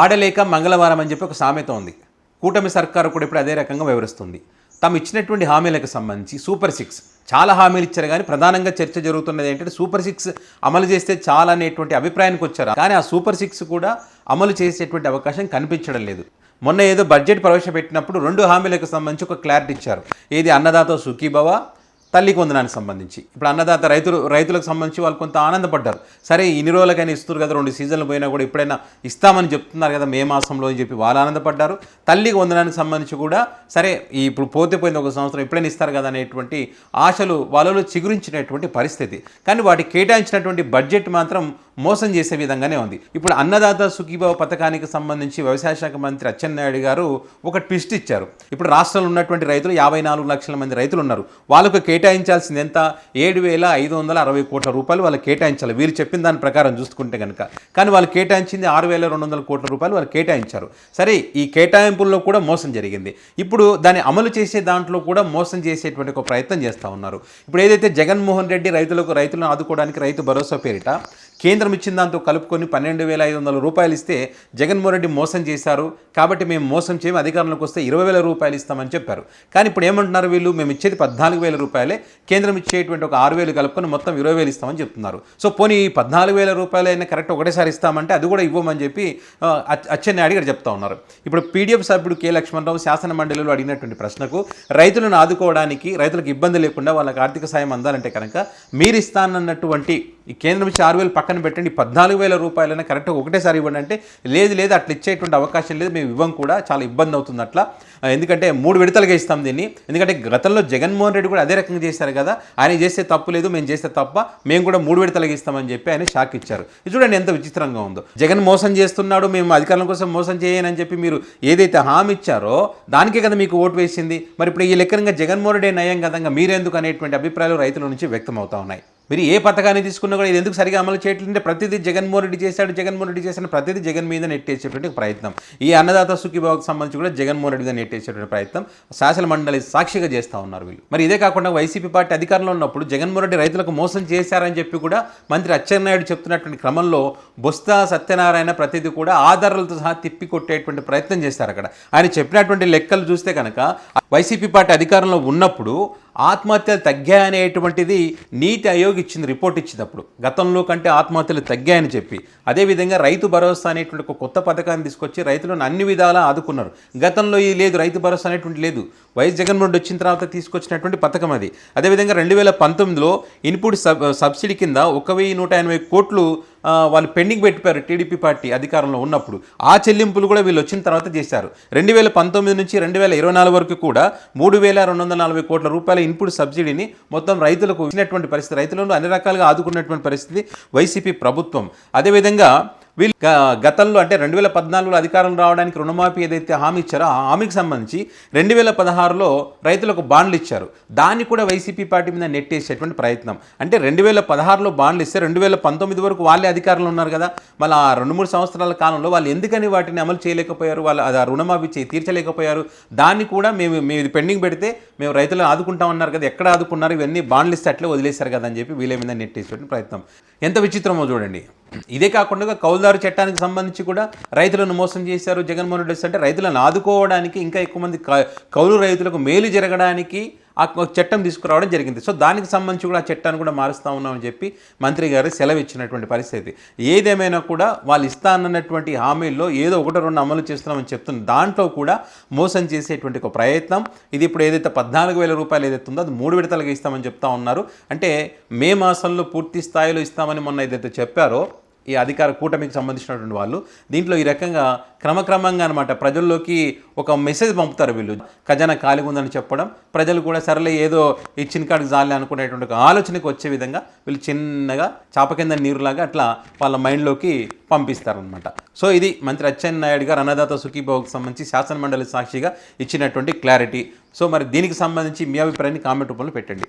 ఆడలేక మంగళవారం అని చెప్పి ఒక సామెత ఉంది. కూటమి సర్కారు కూడా ఇప్పుడు అదే రకంగా వివరిస్తుంది. తాము ఇచ్చినటువంటి హామీలకు సంబంధించి సూపర్ 6 చాలా హామీలు ఇచ్చారు, కానీ ప్రధానంగా చర్చ జరుగుతున్నది ఏంటంటే సూపర్ 6 అమలు చేస్తే చాలా అనేటువంటి అభిప్రాయానికి వచ్చారు. కానీ ఆ సూపర్ 6 కూడా అమలు చేసేటువంటి అవకాశం కనిపించడం లేదు. మొన్న ఏదో బడ్జెట్ ప్రవేశపెట్టినప్పుడు 2 హామీలకు సంబంధించి ఒక క్లారిటీ ఇచ్చారు. ఏది అన్నదాత సుఖీభవ, తల్లికి వందనానికి సంబంధించి. ఇప్పుడు అన్నదాత రైతులకు సంబంధించి వాళ్ళు కొంత ఆనందపడ్డారు. సరే ఇన్ని రోజులకైనా ఇస్తున్నారు కదా, 2 సీజన్లు పోయినా కూడా ఇప్పుడైనా ఇస్తామని చెప్తున్నారు కదా మే మాసంలో అని చెప్పి వాళ్ళు ఆనందపడ్డారు. తల్లికి వందనానికి సంబంధించి కూడా సరే ఇప్పుడు పోయింది 1 సంవత్సరం ఇప్పుడైనా ఇస్తారు కదా అనేటువంటి ఆశలు వాళ్ళలో చిగురించినటువంటి పరిస్థితి. కానీ వాటికి కేటాయించినటువంటి బడ్జెట్ మాత్రం మోసం చేసే విధంగానే ఉంది. ఇప్పుడు అన్నదాత సుఖీభవ పథకానికి సంబంధించి వ్యవసాయ శాఖ మంత్రి అచ్చెన్నాయుడు గారు ఒక ట్విస్ట్ ఇచ్చారు. ఇప్పుడు రాష్ట్రంలో ఉన్నటువంటి రైతులు 54 లక్షల మంది రైతులు ఉన్నారు. వాళ్ళకు కేటాయించాల్సింది ఎంత? 7,560 కోట్ల రూపాయలు వాళ్ళు కేటాయించాలి వీళ్ళు చెప్పిన దాని ప్రకారం చూసుకుంటే కనుక. కానీ వాళ్ళు కేటాయించింది 6,200 కోట్ల రూపాయలు వాళ్ళు కేటాయించారు. సరే ఈ కేటాయింపుల్లో కూడా మోసం జరిగింది. ఇప్పుడు దాన్ని అమలు చేసే దాంట్లో కూడా మోసం చేసేటువంటి ఒక ప్రయత్నం చేస్తూ ఉన్నారు. ఇప్పుడు ఏదైతే జగన్మోహన్ రెడ్డి రైతులను ఆదుకోవడానికి రైతు భరోసా పేరిట కేంద్రం ఇచ్చిన దాంతో కలుపుకొని 12,500 రూపాయలు ఇస్తే జగన్మోహన్ రెడ్డి మోసం చేశారు కాబట్టి మేము మోసం చేయము, అధికారంలోకి వస్తే 20,000 రూపాయలు ఇస్తామని చెప్పారు. కానీ ఇప్పుడు ఏమంటున్నారు వీళ్ళు, మేము ఇచ్చేది 14,000 రూపాయలే, కేంద్రం ఇచ్చేటువంటి ఒక 6,000 కలుపుకొని మొత్తం 20,000 ఇస్తామని చెప్తున్నారు. సో పోనీ 14,000 రూపాయలైనా కరెక్ట్ ఒకటేసారి ఇస్తామంటే అది కూడా ఇవ్వమని చెప్పి అచ్చెన్నాయుడు గారు చెప్తా ఉన్నారు. ఇప్పుడు పీడీఎఫ్ సభ్యుడు కె లక్ష్మణరావు శాసన మండలిలో అడిగినటువంటి ప్రశ్నకు రైతులను ఆదుకోవడానికి, రైతులకు ఇబ్బంది లేకుండా వాళ్ళకి ఆర్థిక సాయం అందాలంటే కనుక మీరు ఇస్తానన్నటువంటి ఈ కేంద్రం ఇచ్చి 6,000 పక్కన పెట్టండి, 14,000 రూపాయలైనా కరెక్ట్గా ఒకటేసారి ఇవ్వండి అంటే లేదు అట్లా ఇచ్చేటువంటి అవకాశం లేదు, మేము ఇవ్వం కూడా, చాలా ఇబ్బంది అవుతుంది అట్లా, ఎందుకంటే 3 విడతలుగా ఇస్తాం దీన్ని. ఎందుకంటే గతంలో జగన్మోహన్ రెడ్డి కూడా అదే రకంగా చేశారు కదా, ఆయన చేస్తే తప్పు లేదు, మేము చేస్తే తప్ప, మేము కూడా 3 విడతలుగా ఇస్తామని చెప్పి ఆయన షాక్ ఇచ్చారు. ఇది చూడండి ఎంత విచిత్రంగా ఉందో. జగన్ మోసం చేస్తున్నాడు, మేము అధికారం కోసం మోసం చేయనని చెప్పి మీరు ఏదైతే హామీ ఇచ్చారో దానికే కదా మీకు ఓటు వేసింది. మరి ఇప్పుడు ఈ లెక్కనంగా జగన్మోహన్ రెడ్డి నయం కదంగా మీరెందుకు అనేటువంటి అభిప్రాయాలు రైతుల నుంచి వ్యక్తం అవుతా ఉన్నాయి. మీరు ఏ పథకాన్ని తీసుకున్నా కూడా ఇది ఎందుకు సరిగా అమలు చేయట్లేదంటే ప్రతిదీ జగన్మోహన్ రెడ్డి చేశాడు ప్రతిదీ జగన్ మీద నెట్టేసేటువంటి ప్రయత్నం. ఈ అన్నదాత సుఖీభావకు సంబంధించి కూడా జగన్మోహన్ రెడ్డి మీద నెట్టేసేటువంటి ప్రయత్నం శాసన మండలి సాక్షిగా చేస్తూ ఉన్నారు వీళ్ళు. మరి ఇదే కాకుండా వైసీపీ పార్టీ అధికారంలో ఉన్నప్పుడు జగన్మోహన్ రెడ్డి రైతులకు మోసం చేశారని చెప్పి కూడా మంత్రి అచ్చెన్నాయుడు చెప్తున్నటువంటి క్రమంలో బొత్స సత్యనారాయణ ప్రతిదీ కూడా ఆధారాలతో సహా తిప్పి కొట్టేటువంటి ప్రయత్నం చేశారు. అక్కడ ఆయన చెప్పినటువంటి లెక్కలు చూస్తే కనుక వైసీపీ పార్టీ అధికారంలో ఉన్నప్పుడు ఆత్మహత్యలు తగ్గాయనేటువంటిది నీతి ఆయోగ్ ఇచ్చింది, రిపోర్ట్ ఇచ్చినప్పుడు గతంలో కంటే ఆత్మహత్యలు తగ్గాయని చెప్పి. అదేవిధంగా రైతు భరోసా అనేటువంటి ఒక కొత్త పథకాన్ని తీసుకొచ్చి రైతులను అన్ని విధాలా ఆదుకున్నారు. గతంలో ఇది లేదు, రైతు భరోసా అనేటువంటి లేదు, వైఎస్ జగన్మోహన్ రెడ్డి వచ్చిన తర్వాత తీసుకొచ్చినటువంటి పథకం అది. అదేవిధంగా 2019లో ఇన్పుట్ సబ్సిడీ కింద 1,180 కోట్లు వాళ్ళు పెండింగ్ పెట్టిపోయారు టీడీపీ పార్టీ అధికారంలో ఉన్నప్పుడు. ఆ చెల్లింపులు కూడా వీళ్ళు వచ్చిన తర్వాత చేశారు. 2019 నుంచి 2024 వరకు కూడా 3,240 కోట్ల రూపాయల ఇన్పుట్ సబ్సిడీని మొత్తం రైతులకు ఇచ్చినటువంటి పరిస్థితి, రైతులను అన్ని రకాలుగా ఆదుకున్నటువంటి పరిస్థితి వైసీపీ ప్రభుత్వం. అదేవిధంగా వీళ్ళు గతంలో అంటే 2014లో అధికారం రావడానికి రుణమాఫీ ఏదైతే హామీ ఇచ్చారో ఆ హామీకి సంబంధించి 2016లో రైతులకు బాండ్లు ఇచ్చారు. దాన్ని కూడా వైసీపీ పార్టీ మీద నెట్టేసేటువంటి ప్రయత్నం. అంటే 2016లో బాండ్లు ఇస్తే 2019 వరకు వాళ్ళే అధికారంలో ఉన్నారు కదా, మళ్ళీ ఆ 2-3 సంవత్సరాల కాలంలో వాళ్ళు ఎందుకని వాటిని అమలు చేయలేకపోయారు, వాళ్ళు ఆ రుణమాఫీ తీర్చలేకపోయారు. దాన్ని కూడా మేము ఇది పెండింగ్ పెడితే మేము రైతులను ఆదుకుంటామన్నారు కదా, ఎక్కడ ఆదుకున్నారు, ఇవన్నీ బాండ్లు ఇస్తే అట్లే వదిలేశారు కదా అని చెప్పి వీళ్ళ మీద నెట్టేసేటువంటి ప్రయత్నం. ఎంత విచిత్రమో చూడండి. ఇదే కాకుండా కౌలుదారు చట్టానికి సంబంధించి కూడా రైతులను మోసం చేశారు జగన్మోహన్ రెడ్డి. అంటే రైతులను ఆదుకోవడానికి, ఇంకా ఎక్కువ మంది కౌలు రైతులకు మేలు జరగడానికి ఆ చట్టం తీసుకురావడం జరిగింది. సో దానికి సంబంధించి కూడా ఆ చట్టాన్ని కూడా మారుస్తూ ఉన్నామని చెప్పి మంత్రి గారు సెలవు ఇచ్చినటువంటి పరిస్థితి. ఏదేమైనా కూడా వాళ్ళు ఇస్తానన్నటువంటి హామీల్లో ఏదో 1-2 అమలు చేస్తున్నామని చెప్తున్నారు, దాంట్లో కూడా మోసం చేసేటువంటి ఒక ప్రయత్నం ఇది. ఇప్పుడు ఏదైతే 14,000 రూపాయలు ఏదైతే ఉందో అది 3 విడతలుగా ఇస్తామని చెప్తా ఉన్నారు. అంటే మే మాసంలో పూర్తి స్థాయిలో ఇస్తామని మొన్న ఏదైతే చెప్పారో ఈ అధికార కూటమికి సంబంధించినటువంటి వాళ్ళు, దీంట్లో ఈ రకంగా క్రమక్రమంగా అనమాట ప్రజల్లోకి ఒక మెసేజ్ పంపుతారు వీళ్ళు. ఖజానా ఖాళీగా ఉందని చెప్పడం, ప్రజలు కూడా సరళ ఏదో ఇచ్చిన కాడికి జాలి అనుకునేటువంటి ఒక ఆలోచనకు వచ్చే విధంగా వీళ్ళు చిన్నగా చాప కింద నీరులాగా అట్లా వాళ్ళ మైండ్లోకి పంపిస్తారనమాట. సో ఇది మంత్రి అచ్చెన్నాయుడు గారు అన్నదాత సుఖీభావకు సంబంధించి శాసన మండలి సాక్షిగా ఇచ్చినటువంటి క్లారిటీ. సో మరి దీనికి సంబంధించి మీ అభిప్రాయాన్ని కామెంట్ రూపంలో పెట్టండి.